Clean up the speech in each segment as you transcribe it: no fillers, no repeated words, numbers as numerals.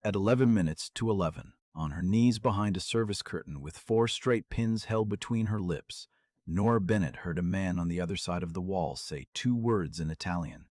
At 11 minutes to 11, on her knees behind a service curtain with 4 straight pins held between her lips, Nora Bennett heard a man on the other side of the wall say 2 words in Italian.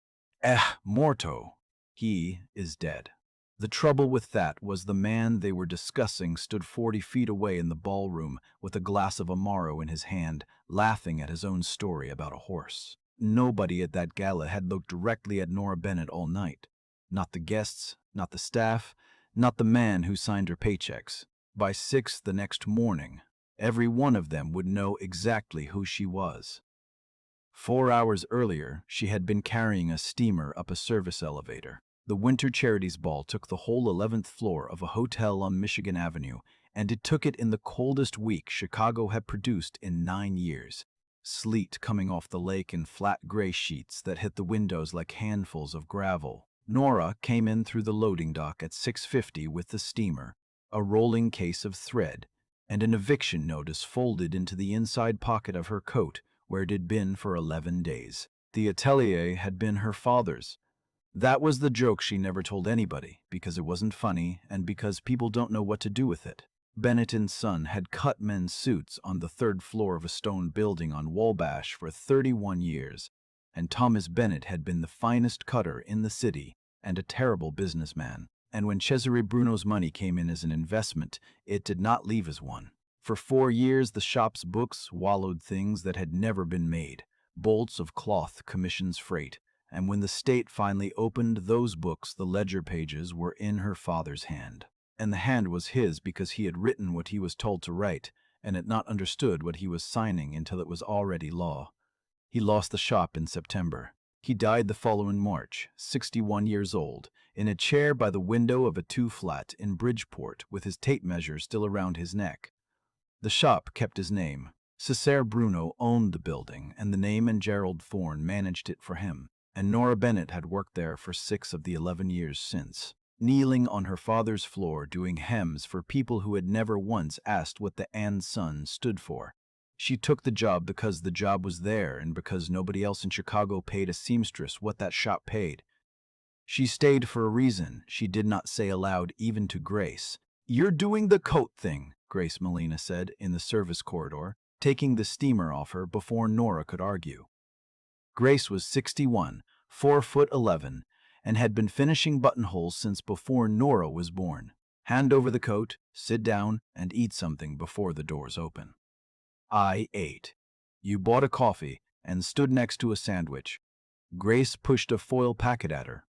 Morto. He is dead. The trouble with that was the man they were discussing stood 40 feet away in the ballroom with a glass of Amaro in his hand, laughing at his own story about a horse. Nobody at that gala had looked directly at Nora Bennett all night. Not the guests, not the staff, not the man who signed her paychecks. By 6 the next morning, every one of them would know exactly who she was. 4 hours earlier, she had been carrying a steamer up a service elevator. The Winter Charities Ball took the whole 11th floor of a hotel on Michigan Avenue, and it took it in the coldest week Chicago had produced in 9 years. Sleet coming off the lake in flat gray sheets that hit the windows like handfuls of gravel. Nora came in through the loading dock at 6:50 with the steamer, a rolling case of thread, and an eviction notice folded into the inside pocket of her coat where it had been for 11 days. The atelier had been her father's. That was the joke she never told anybody, because it wasn't funny and because people don't know what to do with it. Bennett Son had cut men's suits on the 3rd floor of a stone building on Wabash for 31 years, and Thomas Bennett had been the finest cutter in the city and a terrible businessman. And when Cesare Bruno's money came in as an investment, it did not leave as one. For 4 years, the shop's books wallowed things that had never been made, bolts of cloth, commissions, freight. And when the state finally opened those books, the ledger pages were in her father's hand. And the hand was his because he had written what he was told to write and had not understood what he was signing until it was already law. He lost the shop in September. He died the following March, 61 years old, in a chair by the window of a 2-flat in Bridgeport with his tape measure still around his neck. The shop kept his name. Cesare Bruno owned the building, and the name and Gerald Thorne managed it for him. And Nora Bennett had worked there for 6 of the 11 years since, kneeling on her father's floor doing hems for people who had never once asked what the Son stood for. She took the job because the job was there and because nobody else in Chicago paid a seamstress what that shop paid. She stayed for a reason she did not say aloud even to Grace. "You're doing the coat thing," Grace Molina said in the service corridor, taking the steamer off her before Nora could argue. Grace was 61, 4'11", and had been finishing buttonholes since before Nora was born. "Hand over the coat, sit down, and eat something before the doors open." I ate. You bought a coffee and stood next to a sandwich. Grace pushed a foil packet at her.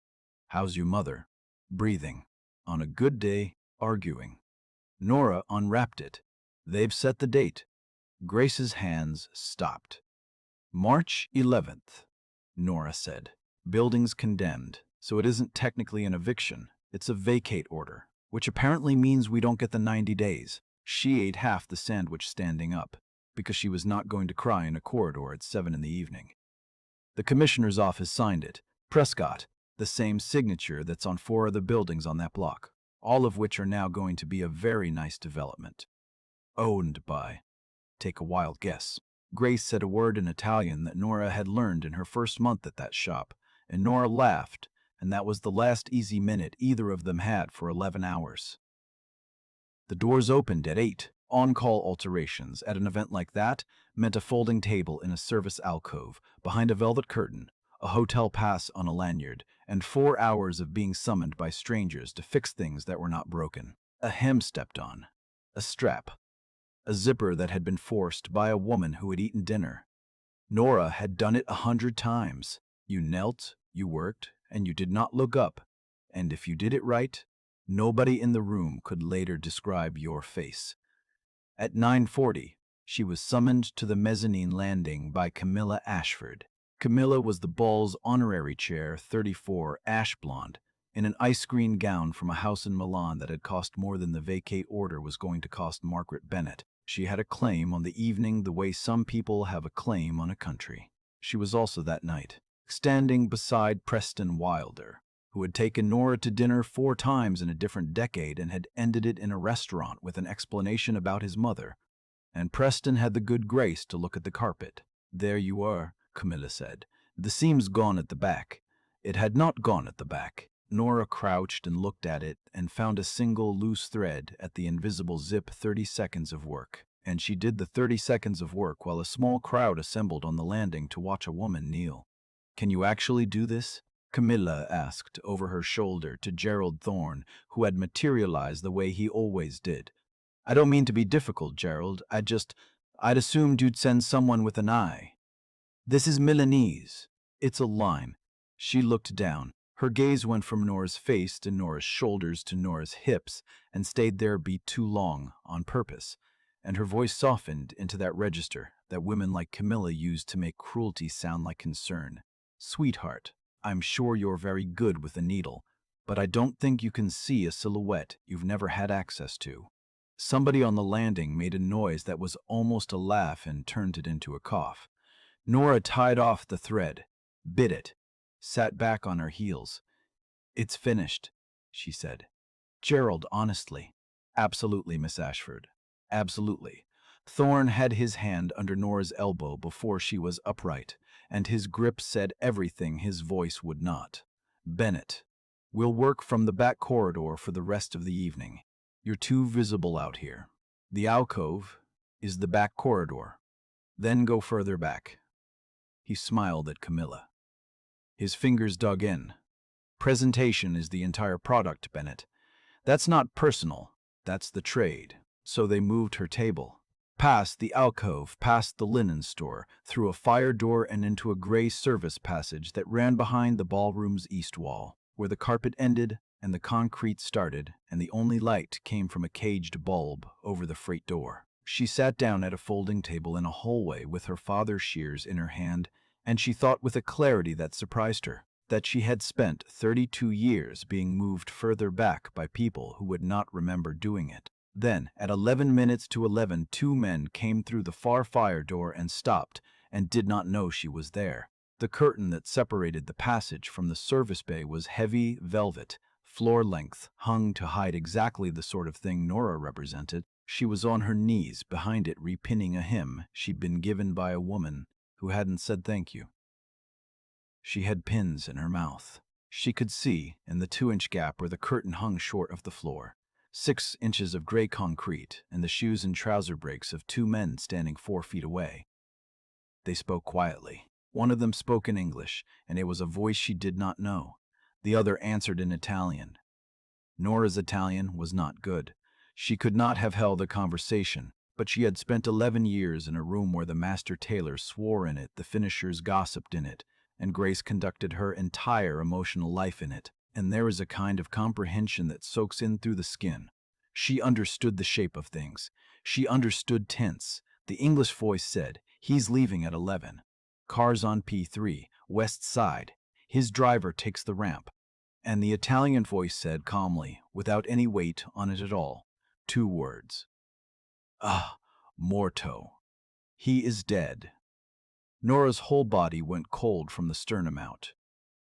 "How's your mother?" "Breathing. On a good day, arguing." Nora unwrapped it. "They've set the date." Grace's hands stopped. "March 11th, Nora said. "Building's condemned, so it isn't technically an eviction. It's a vacate order, which apparently means we don't get the 90 days. She ate half the sandwich standing up, because she was not going to cry in a corridor at 7 in the evening. The commissioner's office signed it. Prescott, the same signature that's on 4 other buildings on that block, all of which are now going to be a very nice development. Owned by, take a wild guess. Grace said a word in Italian that Nora had learned in her first month at that shop, and Nora laughed, and that was the last easy minute either of them had for 11 hours. The doors opened at 8. On-call alterations at an event like that meant a folding table in a service alcove, behind a velvet curtain, a hotel pass on a lanyard, and 4 hours of being summoned by strangers to fix things that were not broken. A hem stepped on, a strap, a zipper that had been forced by a woman who had eaten dinner. Nora had done it 100 times. You knelt, you worked, and you did not look up, and if you did it right, nobody in the room could later describe your face. At 9:40, she was summoned to the mezzanine landing by Camilla Ashford. Camilla was the ball's honorary chair, 34, ash blonde, in an ice green gown from a house in Milan that had cost more than the vacate order was going to cost Margaret Bennett. She had a claim on the evening the way some people have a claim on a country. She was also that night, standing beside Preston Wilder, who had taken Nora to dinner 4 times in a different decade and had ended it in a restaurant with an explanation about his mother. And Preston had the good grace to look at the carpet. "There you are," Camilla said. "The seam's gone at the back." It had not gone at the back. Nora crouched and looked at it and found a single loose thread at the invisible zip. 30 seconds of work. And she did the 30 seconds of work while a small crowd assembled on the landing to watch a woman kneel. "Can you actually do this?" Camilla asked over her shoulder to Gerald Thorne, who had materialized the way he always did. "I don't mean to be difficult, Gerald. I'd assumed you'd send someone with an eye. This is Milanese. It's a line." She looked down. Her gaze went from Nora's face to Nora's shoulders to Nora's hips and stayed there be too long on purpose. And her voice softened into that register that women like Camilla use to make cruelty sound like concern. "Sweetheart, I'm sure you're very good with a needle, but I don't think you can see a silhouette you've never had access to." Somebody on the landing made a noise that was almost a laugh and turned it into a cough. Nora tied off the thread, bit it, sat back on her heels. "It's finished," she said. "Gerald, honestly." "Absolutely, Miss Ashford. Absolutely." Thorne had his hand under Nora's elbow before she was upright, and his grip said everything his voice would not. "Bennett, we'll work from the back corridor for the rest of the evening. You're too visible out here. The alcove is the back corridor. Then go further back." He smiled at Camilla. His fingers dug in. "Presentation is the entire product, Bennett. That's not personal. That's the trade." So they moved her table. Past the alcove, past the linen store, through a fire door and into a gray service passage that ran behind the ballroom's east wall, where the carpet ended and the concrete started, and the only light came from a caged bulb over the freight door. She sat down at a folding table in a hallway with her father's shears in her hand, and she thought with a clarity that surprised her that she had spent 32 years being moved further back by people who would not remember doing it. Then, at 11 minutes to 11, two men came through the far fire door and stopped, and did not know she was there. The curtain that separated the passage from the service bay was heavy velvet, floor length, hung to hide exactly the sort of thing Nora represented. She was on her knees behind it repinning a hymn she'd been given by a woman who hadn't said thank you. She had pins in her mouth. She could see, in the 2-inch gap where the curtain hung short of the floor, 6 inches of gray concrete and the shoes and trouser breaks of two men standing 4 feet away. They spoke quietly. One of them spoke in English, and it was a voice she did not know. The other answered in Italian. Nora's Italian was not good. She could not have held a conversation, but she had spent 11 years in a room where the master tailor swore in it, the finishers gossiped in it, and Grace conducted her entire emotional life in it. And there is a kind of comprehension that soaks in through the skin. She understood the shape of things. She understood tense. The English voice said, "He's leaving at 11. Car's on P3, west side. His driver takes the ramp." And the Italian voice said calmly, without any weight on it at all, 2 words. "Ah, morto. He is dead." Nora's whole body went cold from the sternum out.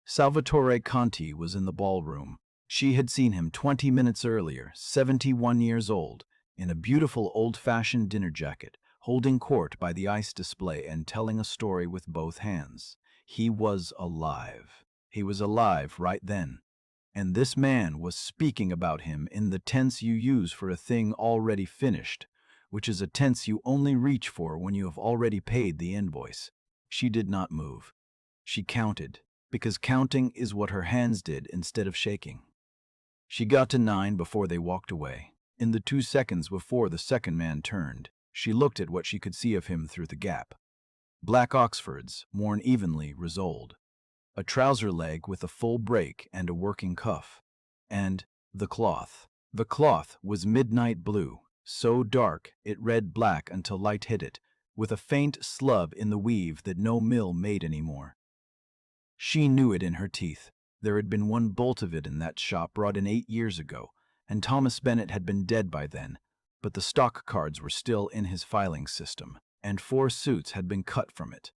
Salvatore Conti was in the ballroom. She had seen him 20 minutes earlier, 71 years old, in a beautiful old-fashioned dinner jacket, holding court by the ice display and telling a story with both hands. He was alive. He was alive right then. And this man was speaking about him in the tense you use for a thing already finished, which is a tense you only reach for when you have already paid the invoice. She did not move. She counted, because counting is what her hands did instead of shaking. She got to 9 before they walked away. In the 2 seconds before the second man turned, she looked at what she could see of him through the gap. Black Oxfords, worn evenly, resoled. A trouser leg with a full break and a working cuff. And the cloth. The cloth was midnight blue, so dark it read black until light hit it, with a faint slub in the weave that no mill made anymore. She knew it in her teeth. There had been one bolt of it in that shop brought in 8 years ago, and Thomas Bennett had been dead by then, but the stock cards were still in his filing system, and 4 suits had been cut from it.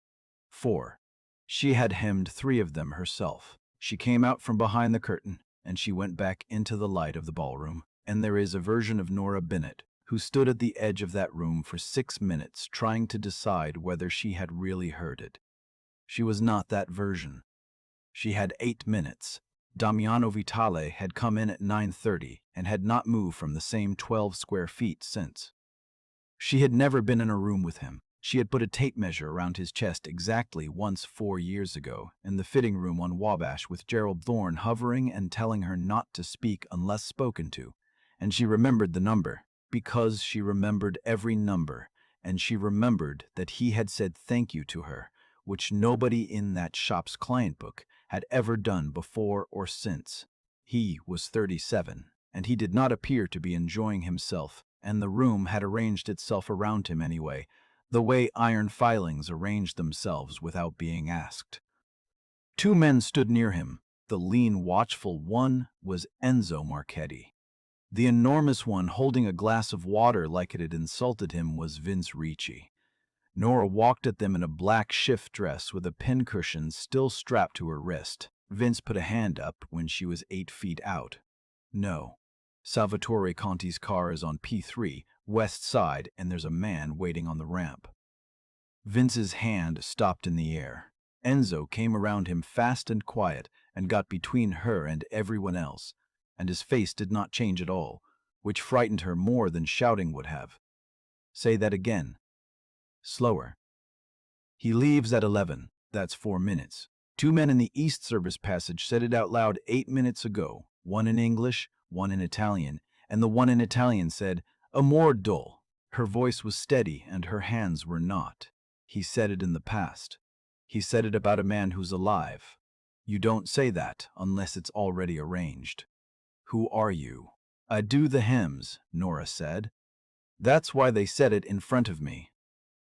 4. She had hemmed 3 of them herself. She came out from behind the curtain, and she went back into the light of the ballroom, and there is a version of Nora Bennett who stood at the edge of that room for 6 minutes trying to decide whether she had really heard it. She was not that version. She had 8 minutes. Damiano Vitale had come in at 9:30 and had not moved from the same 12 square feet since. She had never been in a room with him. She had put a tape measure around his chest exactly once 4 years ago in the fitting room on Wabash with Gerald Thorne hovering and telling her not to speak unless spoken to. And she remembered the number, because she remembered every number, and she remembered that he had said thank you to her, which nobody in that shop's client book had ever done before or since. He was 37, and he did not appear to be enjoying himself, and the room had arranged itself around him anyway, the way iron filings arrange themselves without being asked. Two men stood near him. The lean, watchful one was Enzo Marchetti. The enormous one holding a glass of water like it had insulted him was Vince Ricci. Nora walked at them in a black shift dress with a pincushion still strapped to her wrist. Vince put a hand up when she was 8 feet out. No. Salvatore Conti's car is on P3, west side, and there's a man waiting on the ramp. Vince's hand stopped in the air. Enzo came around him fast and quiet and got between her and everyone else, and his face did not change at all, which frightened her more than shouting would have. Say that again. Slower. He leaves at 11. That's 4 minutes. Two men in the East Service passage said it out loud 8 minutes ago, one in English, one in Italian, and the one in Italian said, "Amor dull." Her voice was steady and her hands were not. He said it in the past. He said it about a man who's alive. You don't say that unless it's already arranged. Who are you? I do the hymns, Nora said. That's why they said it in front of me.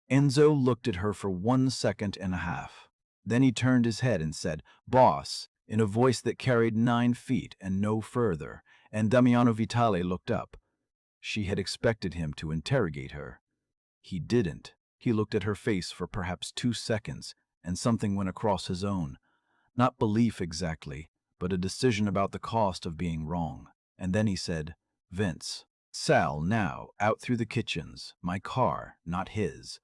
Enzo looked at her for 1 second and a half. Then he turned his head and said, "Boss," in a voice that carried 9 feet and no further, and Damiano Vitale looked up. She had expected him to interrogate her. He didn't. He looked at her face for perhaps 2 seconds, and something went across his own. Not belief exactly, but a decision about the cost of being wrong. And then he said, "Vince, Sal, now, out through the kitchens. My car, not his.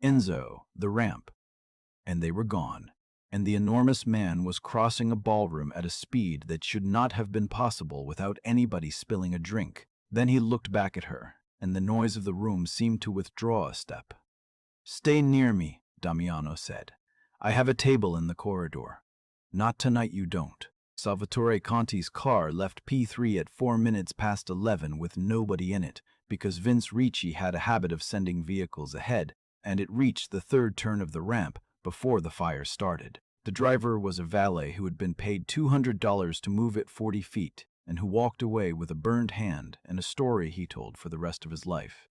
Enzo, the ramp." And they were gone, and the enormous man was crossing a ballroom at a speed that should not have been possible without anybody spilling a drink. Then he looked back at her, and the noise of the room seemed to withdraw a step. "Stay near me," Damiano said. "I have a table in the corridor." "Not tonight you don't." Salvatore Conti's car left P3 at 4 minutes past 11 with nobody in it, because Vince Ricci had a habit of sending vehicles ahead, and it reached the third turn of the ramp before the fire started. The driver was a valet who had been paid $200 to move it 40 feet, and who walked away with a burned hand and a story he told for the rest of his life.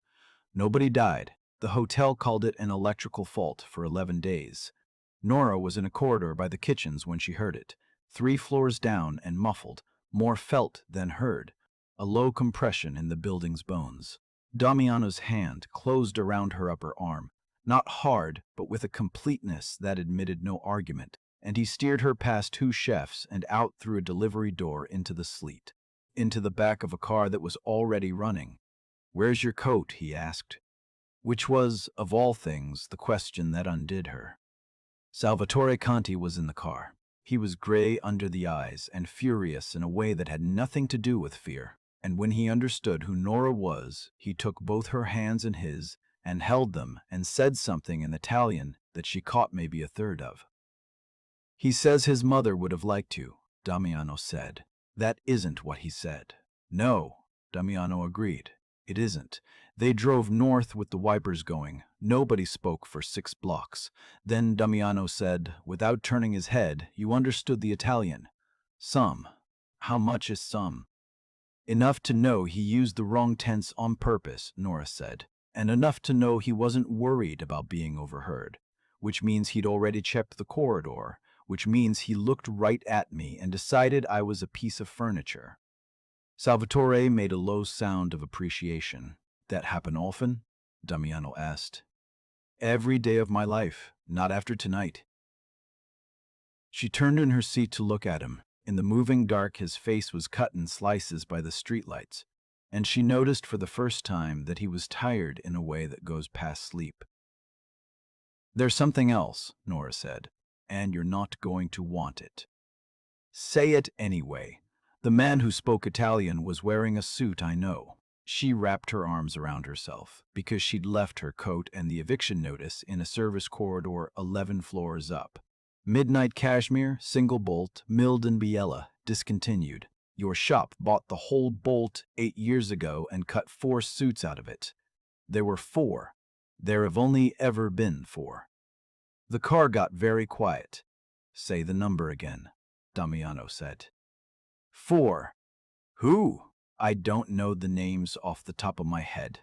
Nobody died. The hotel called it an electrical fault for 11 days. Nora was in a corridor by the kitchens when she heard it, 3 floors down and muffled, more felt than heard, a low compression in the building's bones. Damiano's hand closed around her upper arm, not hard, but with a completeness that admitted no argument, and he steered her past 2 chefs and out through a delivery door into the sleet, into the back of a car that was already running. "Where's your coat?" he asked, which was, of all things, the question that undid her. Salvatore Conti was in the car. He was gray under the eyes and furious in a way that had nothing to do with fear, and when he understood who Nora was, he took both her hands in his and held them and said something in Italian that she caught maybe a third of. "He says his mother would have liked you," Damiano said. "That isn't what he said." "No," Damiano agreed. "It isn't." They drove north with the wipers going. Nobody spoke for 6 blocks. Then Damiano said, without turning his head, "You understood the Italian." "Some." "How much is some?" "Enough to know he used the wrong tense on purpose," Nora said, "and enough to know he wasn't worried about being overheard, which means he'd already checked the corridor, which means he looked right at me and decided I was a piece of furniture." Salvatore made a low sound of appreciation. "That happen often?" Damiano asked. "Every day of my life, not after tonight." She turned in her seat to look at him. In the moving dark, his face was cut in slices by the streetlights, and she noticed for the first time that he was tired in a way that goes past sleep. "There's something else," Nora said, "and you're not going to want it." Say it anyway. The man who spoke Italian was wearing a suit, I know. She wrapped her arms around herself because she'd left her coat and the eviction notice in a service corridor 11 floors up. Midnight cashmere, single bolt, milled in Biella, discontinued. Your shop bought the whole bolt 8 years ago and cut 4 suits out of it. There were 4. There have only ever been 4. The car got very quiet. Say the number again, Damiano said. 4. Who? I don't know the names off the top of my head.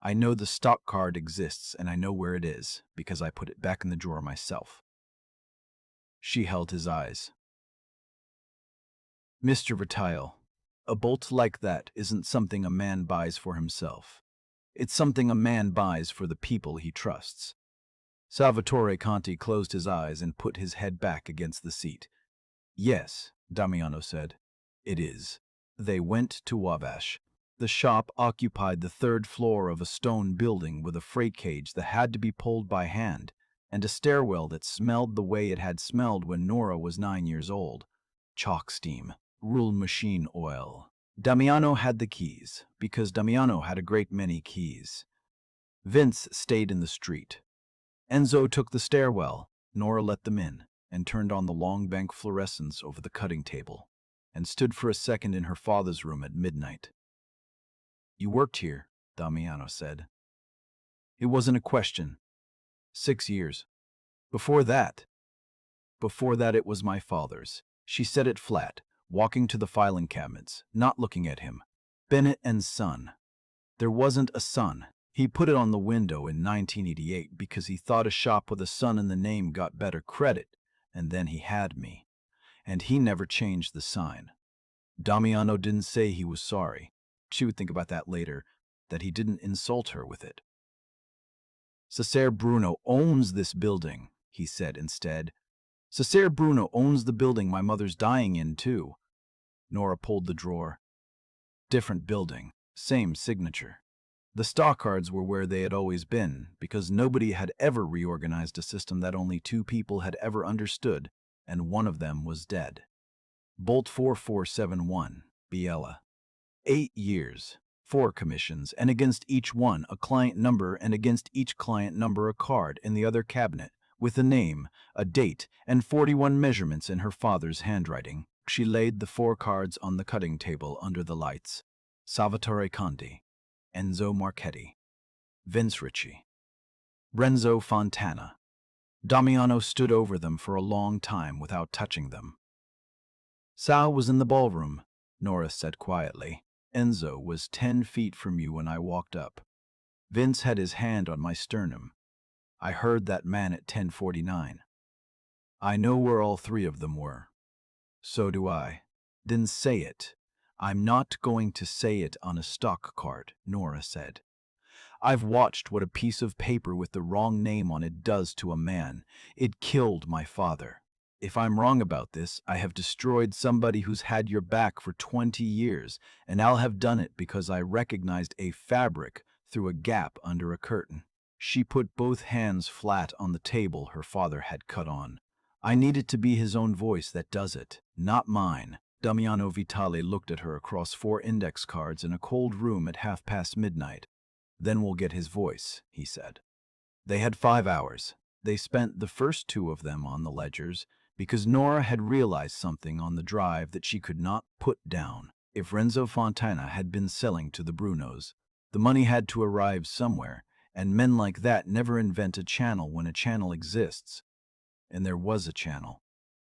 I know the stock card exists and I know where it is because I put it back in the drawer myself. She held his eyes. Mr. Vertile, a bolt like that isn't something a man buys for himself. It's something a man buys for the people he trusts. Salvatore Conti closed his eyes and put his head back against the seat. Yes, Damiano said. It is. They went to Wabash. The shop occupied the 3rd floor of a stone building with a freight cage that had to be pulled by hand, and a stairwell that smelled the way it had smelled when Nora was 9 years old. Chalk steam, rule machine oil. Damiano had the keys, because Damiano had a great many keys. Vince stayed in the street. Enzo took the stairwell. Nora let them in, and turned on the long bank fluorescence over the cutting table, and stood for a second in her father's room at midnight. You worked here, Damiano said. It wasn't a question. 6 years. Before that it was my father's. She said it flat, walking to the filing cabinets, not looking at him. Bennett and Son. There wasn't a son. He put it on the window in 1988 because he thought a shop with a son in the name got better credit, and then he had me. And he never changed the sign. Damiano didn't say he was sorry. She would think about that later, that he didn't insult her with it. Cesare Bruno owns this building, he said instead. Cesare Bruno owns the building my mother's dying in, too. Nora pulled the drawer. Different building, same signature. The stock cards were where they had always been, because nobody had ever reorganized a system that only 2 people had ever understood, and one of them was dead. Bolt 4471, Biella. 8 years, 4 commissions, and against each one a client number, and against each client number a card in the other cabinet, with a name, a date, and 41 measurements in her father's handwriting. She laid the 4 cards on the cutting table under the lights. Salvatore Conti, Enzo Marchetti, Vince Ricci, Renzo Fontana. Damiano stood over them for a long time without touching them. Sal was in the ballroom, Nora said quietly. Enzo was 10 feet from you when I walked up. Vince had his hand on my sternum. I heard that man at 10:49. I know where all 3 of them were. So do I. Then say it. I'm not going to say it on a stock card, Nora said. I've watched what a piece of paper with the wrong name on it does to a man. It killed my father. If I'm wrong about this, I have destroyed somebody who's had your back for 20 years, and I'll have done it because I recognized a fabric through a gap under a curtain. She put both hands flat on the table her father had cut on. I need it to be his own voice that does it, not mine. Damiano Vitale looked at her across 4 index cards in a cold room at midnight. Then we'll get his voice, he said. They had 5 hours. They spent the first 2 of them on the ledgers, because Nora had realized something on the drive that she could not put down. If Renzo Fontana had been selling to the Brunos, the money had to arrive somewhere, and men like that never invent a channel when a channel exists. And there was a channel.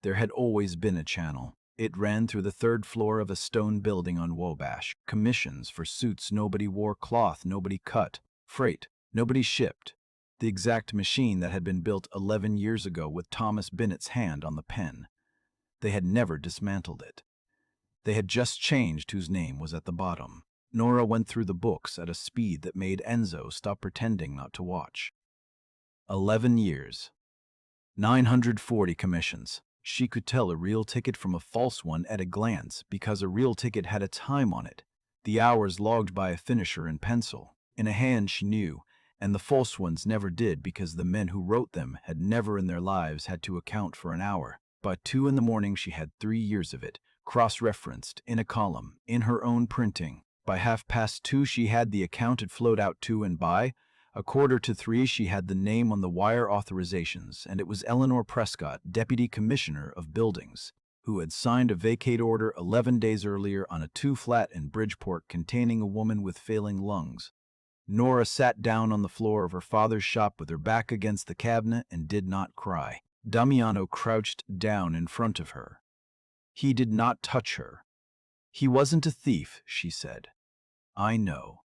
There had always been a channel. It ran through the 3rd floor of a stone building on Wabash. Commissions for suits nobody wore, cloth nobody cut, freight nobody shipped. The exact machine that had been built 11 years ago with Thomas Bennett's hand on the pen. They had never dismantled it. They had just changed whose name was at the bottom. Nora went through the books at a speed that made Enzo stop pretending not to watch. 11 years. 940 commissions. She could tell a real ticket from a false one at a glance because a real ticket had a time on it, the hours logged by a finisher in pencil. In a hand she knew, and the false ones never did because the men who wrote them had never in their lives had to account for an hour. By 2 in the morning she had 3 years of it, cross-referenced, in a column, in her own printing. By 2:30 she had the account had flowed out to, and by 2:45 she had the name on the wire authorizations, and it was Eleanor Prescott, Deputy Commissioner of Buildings, who had signed a vacate order 11 days earlier on a 2-flat in Bridgeport containing a woman with failing lungs. Nora sat down on the floor of her father's shop with her back against the cabinet and did not cry. Damiano crouched down in front of her. He did not touch her. He wasn't a thief, she said. I know.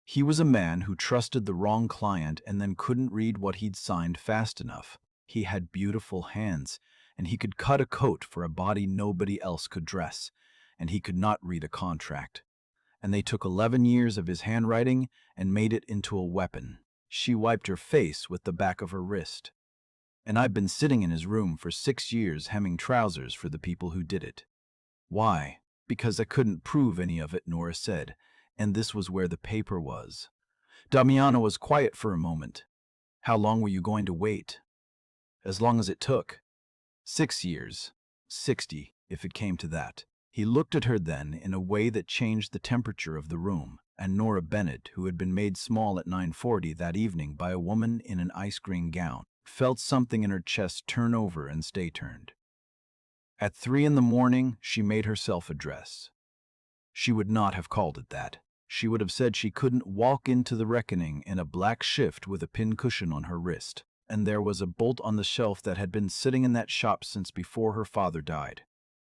He was a man who trusted the wrong client and then couldn't read what he'd signed fast enough. He had beautiful hands, and he could cut a coat for a body nobody else could dress, and he could not read a contract. And they took 11 years of his handwriting and made it into a weapon. She wiped her face with the back of her wrist. And I've been sitting in his room for 6 years hemming trousers for the people who did it. Why? Because I couldn't prove any of it, Nora said, and this was where the paper was. Damiano was quiet for a moment. How long were you going to wait? As long as it took. 6 years. 60, if it came to that. He looked at her then in a way that changed the temperature of the room, and Nora Bennett, who had been made small at 9:40 that evening by a woman in an ice green gown, felt something in her chest turn over and stay turned. At 3 in the morning, she made herself a dress. She would not have called it that. She would have said she couldn't walk into the reckoning in a black shift with a pincushion on her wrist, and there was a bolt on the shelf that had been sitting in that shop since before her father died.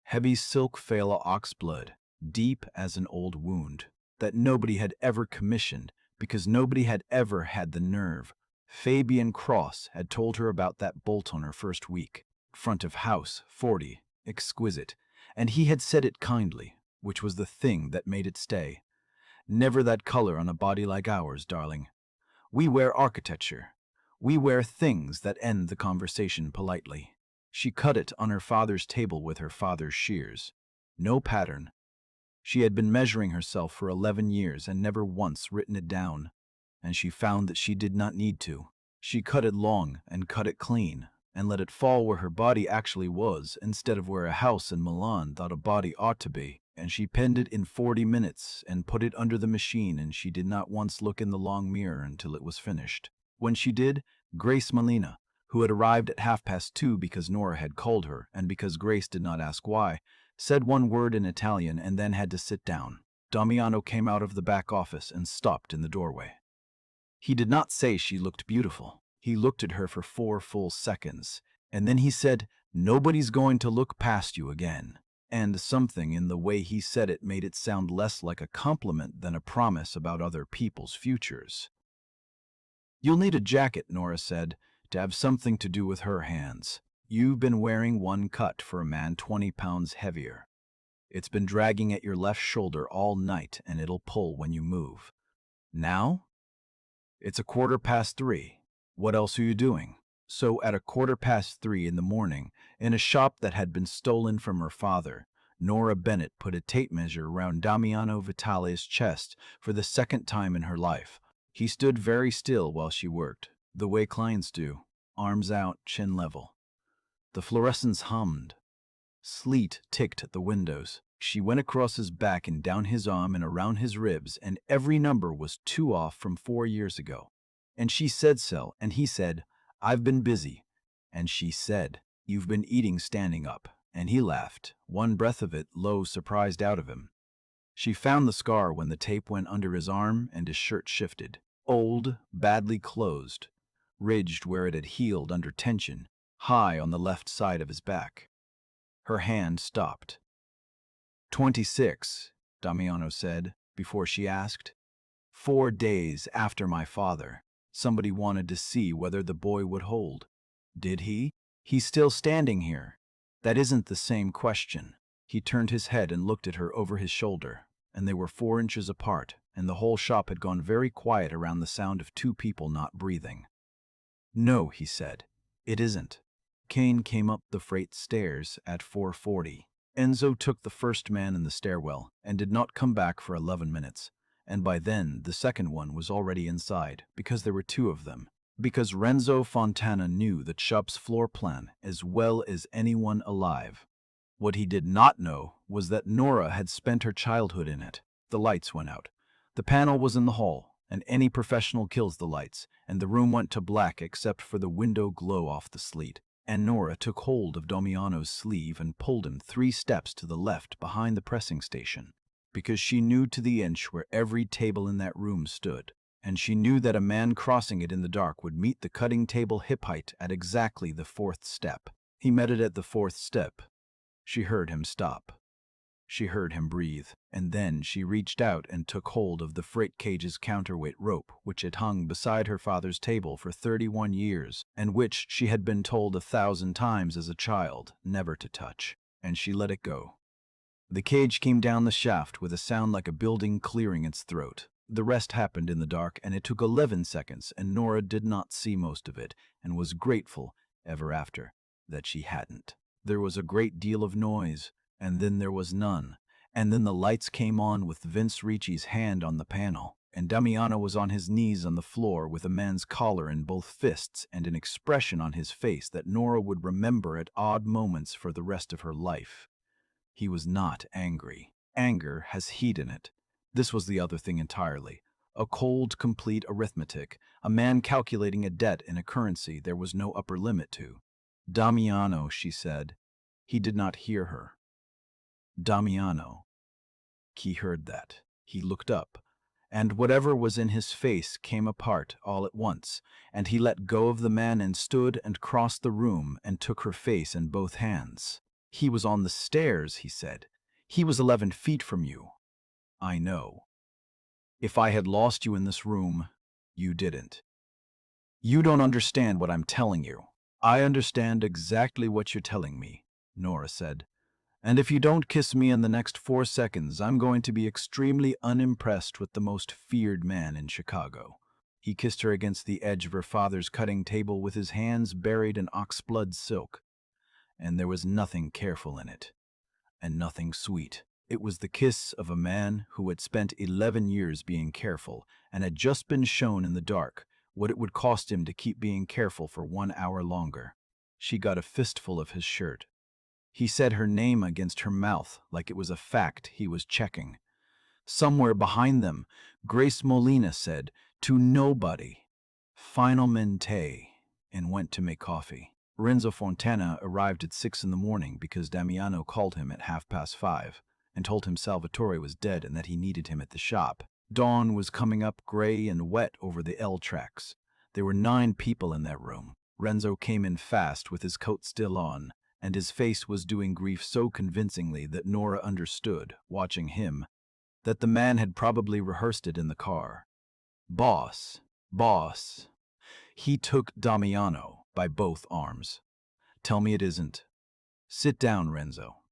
Heavy silk fela ox blood, deep as an old wound, that nobody had ever commissioned because nobody had ever had the nerve. Fabian Cross had told her about that bolt on her first week. Front of house, 40, exquisite, and he had said it kindly, which was the thing that made it stay. Never that color on a body like ours, darling. We wear architecture. We wear things that end the conversation politely. She cut it on her father's table with her father's shears. No pattern. She had been measuring herself for 11 years and never once written it down, and she found that she did not need to. She cut it long and cut it clean, and let it fall where her body actually was instead of where a house in Milan thought a body ought to be, and she penned it in 40 minutes and put it under the machine, and she did not once look in the long mirror until it was finished. When she did, Grace Molina, who had arrived at 2:30 because Nora had called her and because Grace did not ask why, said one word in Italian and then had to sit down. Damiano came out of the back office and stopped in the doorway. He did not say she looked beautiful. He looked at her for 4 full seconds, and then he said, "Nobody's going to look past you again." And something in the way he said it made it sound less like a compliment than a promise about other people's futures. "You'll need a jacket," Nora said, "to have something to do with her hands. You've been wearing one cut for a man 20 pounds heavier. It's been dragging at your left shoulder all night, and it'll pull when you move. Now? It's 3:15. What else are you doing?" So at 3:15 in the morning, in a shop that had been stolen from her father, Nora Bennett put a tape measure around Damiano Vitale's chest for the second time in her life. He stood very still while she worked, the way clients do, arms out, chin level. The fluorescents hummed. Sleet ticked at the windows. She went across his back and down his arm and around his ribs, and every number was 2 off from 4 years ago. And she said so, and he said, "I've been busy." And she said, "You've been eating standing up." And he laughed, one breath of it low surprised out of him. She found the scar when the tape went under his arm and his shirt shifted. Old, badly closed, ridged where it had healed under tension, high on the left side of his back. Her hand stopped. 26, Damiano said, before she asked. 4 days after my father. Somebody wanted to see whether the boy would hold. Did he? He's still standing here. That isn't the same question. He turned his head and looked at her over his shoulder, and they were 4 inches apart, and the whole shop had gone very quiet around the sound of 2 people not breathing. "No," he said, "it isn't." Kane came up the freight stairs at 4:40. Enzo took the first man in the stairwell and did not come back for 11 minutes, and by then the second one was already inside, because there were 2 of them. Because Renzo Fontana knew the shop's floor plan as well as anyone alive. What he did not know was that Nora had spent her childhood in it. The lights went out. The panel was in the hall, and any professional kills the lights, and the room went to black except for the window glow off the sleet. And Nora took hold of Damiano's sleeve and pulled him 3 steps to the left behind the pressing station, because she knew to the inch where every table in that room stood, and she knew that a man crossing it in the dark would meet the cutting table hip height at exactly the 4th step. He met it at the 4th step. She heard him stop. She heard him breathe, and then she reached out and took hold of the freight cage's counterweight rope, which had hung beside her father's table for 31 years, and which she had been told 1,000 times as a child never to touch, and she let it go. The cage came down the shaft with a sound like a building clearing its throat. The rest happened in the dark, and it took 11 seconds, and Nora did not see most of it, and was grateful, ever after, that she hadn't. There was a great deal of noise, and then there was none, and then the lights came on with Vince Ricci's hand on the panel, and Damiano was on his knees on the floor with a man's collar in both fists and an expression on his face that Nora would remember at odd moments for the rest of her life. He was not angry. Anger has heat in it. This was the other thing entirely. A cold, complete arithmetic, a man calculating a debt in a currency there was no upper limit to. Damiano, she said. He did not hear her. Damiano. He heard that. He looked up, and whatever was in his face came apart all at once, and he let go of the man and stood and crossed the room and took her face in both hands. He was on the stairs, he said. He was 11 feet from you. I know. If I had lost you in this room, you didn't. You don't understand what I'm telling you. I understand exactly what you're telling me, Nora said. And if you don't kiss me in the next 4 seconds, I'm going to be extremely unimpressed with the most feared man in Chicago. He kissed her against the edge of her father's cutting table with his hands buried in oxblood silk. And there was nothing careful in it, and nothing sweet. It was the kiss of a man who had spent 11 years being careful and had just been shown in the dark what it would cost him to keep being careful for 1 hour longer. She got a fistful of his shirt. He said her name against her mouth like it was a fact he was checking. Somewhere behind them, Grace Molina said, "To nobody," finalmente, and went to make coffee. Renzo Fontana arrived at 6 in the morning because Damiano called him at 5:30 and told him Salvatore was dead and that he needed him at the shop. Dawn was coming up gray and wet over the L tracks. There were 9 people in that room. Renzo came in fast with his coat still on, and his face was doing grief so convincingly that Nora understood, watching him, that the man had probably rehearsed it in the car. Boss, boss. He took Damiano by both arms. Tell me it isn't. Sit down, Renzo.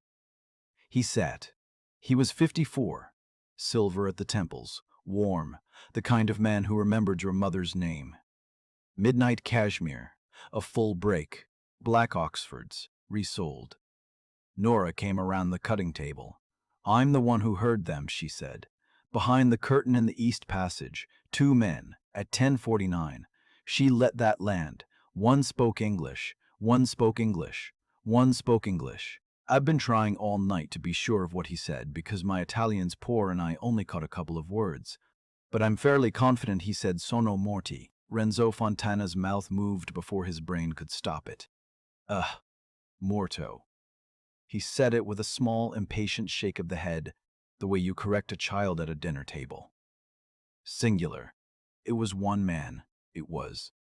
He sat. He was 54, silver at the temples, warm, the kind of man who remembered your mother's name. Midnight cashmere, a full break, black Oxfords, resold. Nora came around the cutting table. I'm the one who heard them, she said. Behind the curtain in the East Passage, 2 men, at 10:49. She let that land. One spoke English, one spoke English, one spoke English. I've been trying all night to be sure of what he said because my Italian's poor and I only caught a couple of words. But I'm fairly confident he said sono morti. Renzo Fontana's mouth moved before his brain could stop it. Morto. He said it with a small, impatient shake of the head, the way you correct a child at a dinner table. Singular. It was one man. It was.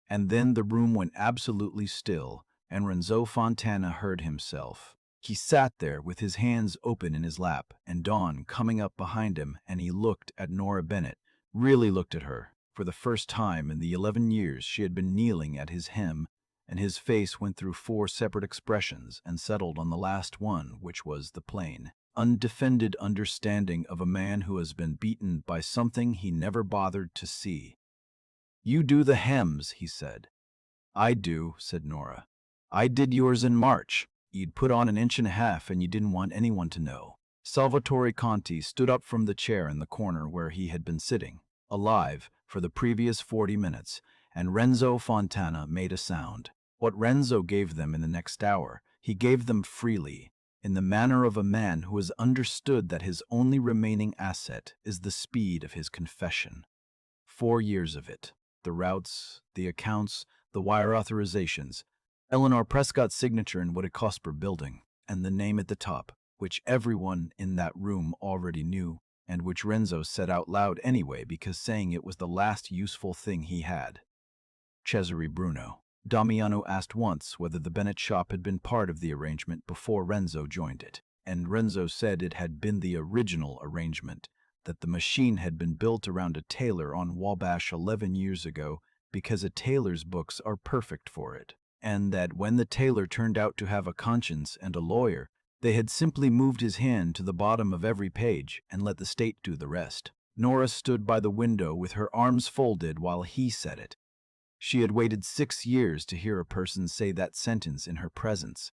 And then the room went absolutely still, and Renzo Fontana heard himself. He sat there with his hands open in his lap, and Dawn coming up behind him, and he looked at Nora Bennett, really looked at her, for the first time in the 11 years she had been kneeling at his hem, and his face went through 4 separate expressions and settled on the last one, which was the plain, undefended understanding of a man who has been beaten by something he never bothered to see. You do the hems, he said. I do, said Nora. I did yours in March. You'd put on 1.5 inches and you didn't want anyone to know. Salvatore Conti stood up from the chair in the corner where he had been sitting, alive, for the previous 40 minutes, and Renzo Fontana made a sound. What Renzo gave them in the next hour, he gave them freely, in the manner of a man who has understood that his only remaining asset is the speed of his confession. 4 years of it. The routes, the accounts, the wire authorizations, Eleanor Prescott's signature and what it cost per building, and the name at the top, which everyone in that room already knew, and which Renzo said out loud anyway because saying it was the last useful thing he had. Cesare Bruno. Damiano asked once whether the Bennett shop had been part of the arrangement before Renzo joined it, and Renzo said it had been the original arrangement, that the machine had been built around a tailor on Wabash 11 years ago because a tailor's books are perfect for it, and that when the tailor turned out to have a conscience and a lawyer, they had simply moved his hand to the bottom of every page and let the state do the rest. Nora stood by the window with her arms folded while he said it. She had waited 6 years to hear a person say that sentence in her presence.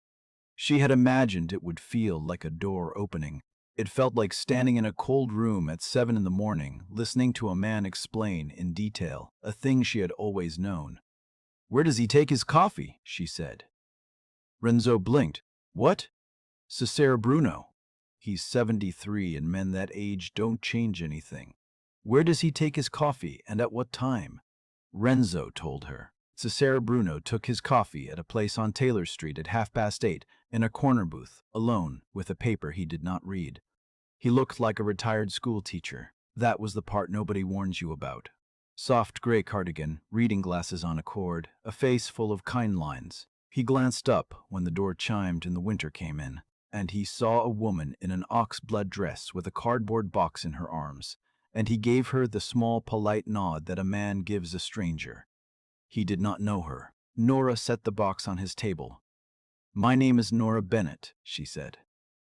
She had imagined it would feel like a door opening. It felt like standing in a cold room at 7 in the morning, listening to a man explain in detail a thing she had always known. "Where does he take his coffee?" she said. Renzo blinked. "What?" "Cesare Bruno. He's 73 and men that age don't change anything. Where does he take his coffee and at what time?" Renzo told her. Cesare Bruno took his coffee at a place on Taylor Street at 8:30 in a corner booth, alone, with a paper he did not read. He looked like a retired school teacher. That was the part nobody warns you about. Soft gray cardigan, reading glasses on a cord, a face full of kind lines. He glanced up when the door chimed and the winter came in, and he saw a woman in an ox-blood dress with a cardboard box in her arms, and he gave her the small polite nod that a man gives a stranger. He did not know her. Nora set the box on his table. "My name is Nora Bennett," she said.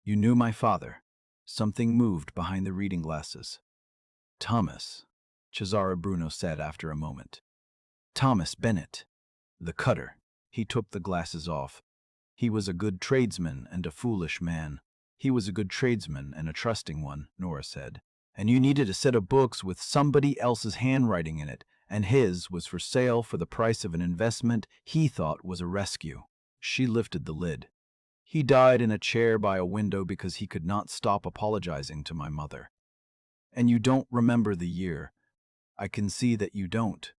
"You knew my father." Something moved behind the reading glasses. "Thomas," Cesare Bruno said after a moment. "Thomas Bennett, the cutter." He took the glasses off. "He was a good tradesman and a foolish man." "He was a good tradesman and a trusting one," Nora said. "And you needed a set of books with somebody else's handwriting in it, and his was for sale for the price of an investment he thought was a rescue." She lifted the lid. "He died in a chair by a window because he could not stop apologizing to my mother. And you don't remember the year. I can see that you don't.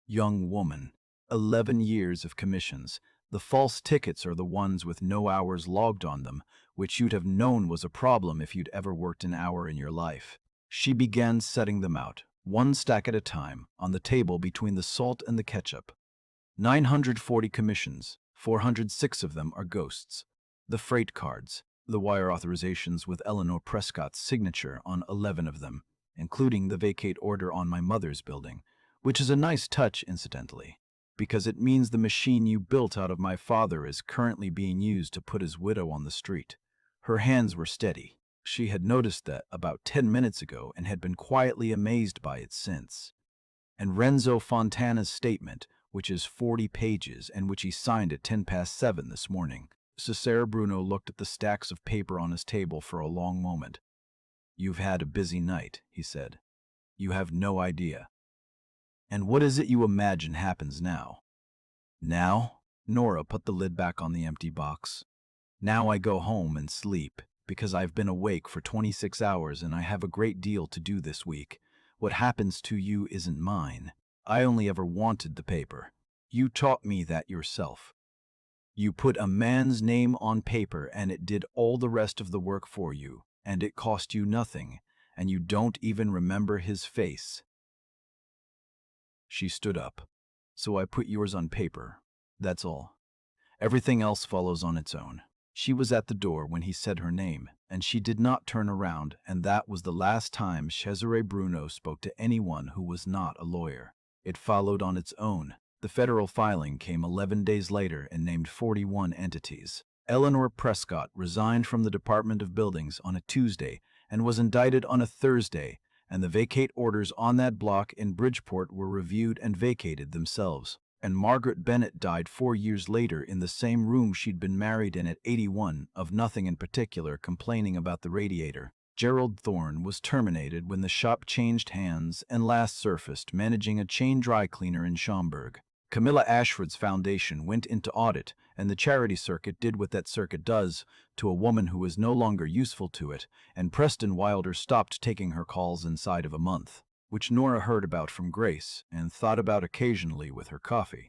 Young woman, 11 years of commissions. The false tickets are the ones with no hours logged on them, which you'd have known was a problem if you'd ever worked an hour in your life." She began setting them out, one stack at a time, on the table between the salt and the ketchup. 940 commissions, 406 of them are ghosts. The freight cards, the wire authorizations with Eleanor Prescott's signature on 11 of them, including the vacate order on my mother's building, which is a nice touch, incidentally, because it means the machine you built out of my father is currently being used to put his widow on the street. Her hands were steady. She had noticed that about 10 minutes ago and had been quietly amazed by it since. And Renzo Fontana's statement, which is 40 pages and which he signed at 7:10 this morning. Cesare Bruno looked at the stacks of paper on his table for a long moment. "You've had a busy night," he said. "You have no idea. And what is it you imagine happens now?" "Now?" Nora put the lid back on the empty box. "Now I go home and sleep, because I've been awake for 26 hours and I have a great deal to do this week. What happens to you isn't mine. I only ever wanted the paper. You taught me that yourself. You put a man's name on paper and it did all the rest of the work for you, and it cost you nothing, and you don't even remember his face." She stood up. "So I put yours on paper. That's all. Everything else follows on its own." She was at the door when he said her name, and she did not turn around, and that was the last time Cesare Bruno spoke to anyone who was not a lawyer. It followed on its own. The federal filing came 11 days later and named 41 entities. Eleanor Prescott resigned from the Department of Buildings on a Tuesday and was indicted on a Thursday, and the vacate orders on that block in Bridgeport were reviewed and vacated themselves. And Margaret Bennett died 4 years later in the same room she'd been married in at 81, of nothing in particular, complaining about the radiator. Gerald Thorne was terminated when the shop changed hands and last surfaced managing a chain dry cleaner in Schaumburg. Camilla Ashford's foundation went into audit, and the charity circuit did what that circuit does to a woman who was no longer useful to it, and Preston Wilder stopped taking her calls inside of a month, which Nora heard about from Grace and thought about occasionally with her coffee.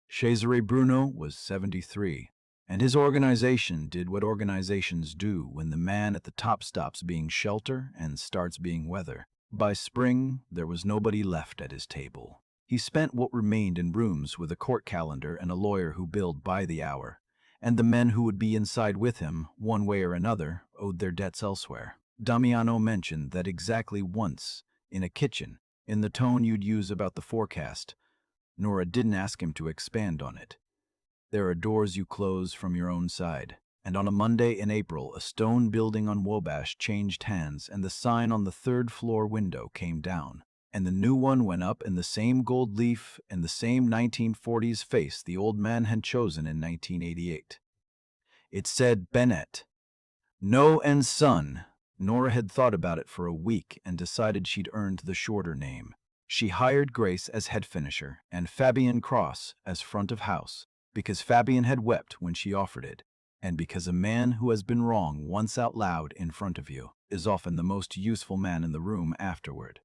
Cesare Bruno was 73, and his organization did what organizations do when the man at the top stops being shelter and starts being weather. By spring, there was nobody left at his table. He spent what remained in rooms with a court calendar and a lawyer who billed by the hour, and the men who would be inside with him, one way or another, owed their debts elsewhere. Damiano mentioned that exactly once, in a kitchen, in the tone you'd use about the forecast. Nora didn't ask him to expand on it. There are doors you close from your own side. And on a Monday in April, a stone building on Wabash changed hands and the sign on the third-floor window came down. And the new one went up in the same gold leaf and the same 1940s face the old man had chosen in 1988. It said Bennett. No and Son. Nora had thought about it for a week and decided she'd earned the shorter name. She hired Grace as head finisher and Fabian Cross as front of house, because Fabian had wept when she offered it, and because a man who has been wrong once out loud in front of you is often the most useful man in the room afterward.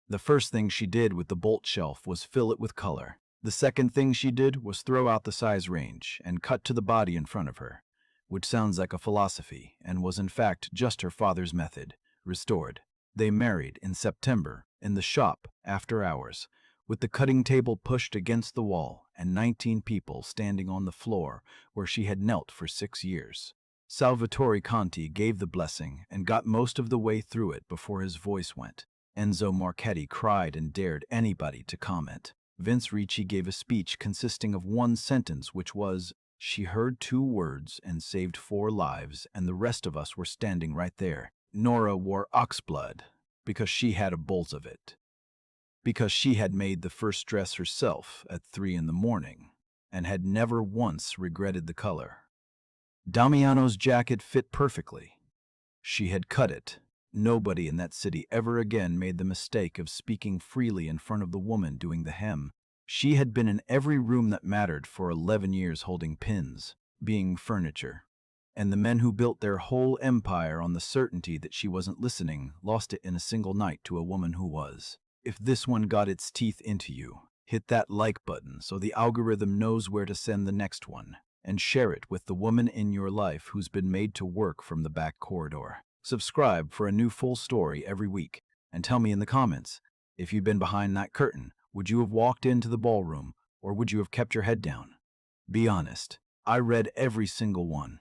The first thing she did with the bolt shelf was fill it with color. The second thing she did was throw out the size range and cut to the body in front of her, which sounds like a philosophy and was in fact just her father's method, restored. They married in September in the shop after hours, with the cutting table pushed against the wall and 19 people standing on the floor where she had knelt for 6 years. Salvatore Conti gave the blessing and got most of the way through it before his voice went. Enzo Marchetti cried and dared anybody to comment. Vince Ricci gave a speech consisting of one sentence, which was, "She heard 2 words and saved 4 lives, and the rest of us were standing right there." Nora wore oxblood because she had a bolt of it, because she had made the first dress herself at 3 in the morning and had never once regretted the color. Damiano's jacket fit perfectly. She had cut it. Nobody in that city ever again made the mistake of speaking freely in front of the woman doing the hem. She had been in every room that mattered for 11 years holding pins, being furniture. And the men who built their whole empire on the certainty that she wasn't listening lost it in a single night to a woman who was. If this one got its teeth into you, hit that like button so the algorithm knows where to send the next one, and share it with the woman in your life who's been made to work from the back corridor. Subscribe for a new full story every week, and tell me in the comments, if you'd been behind that curtain, would you have walked into the ballroom, or would you have kept your head down? Be honest. I read every single one.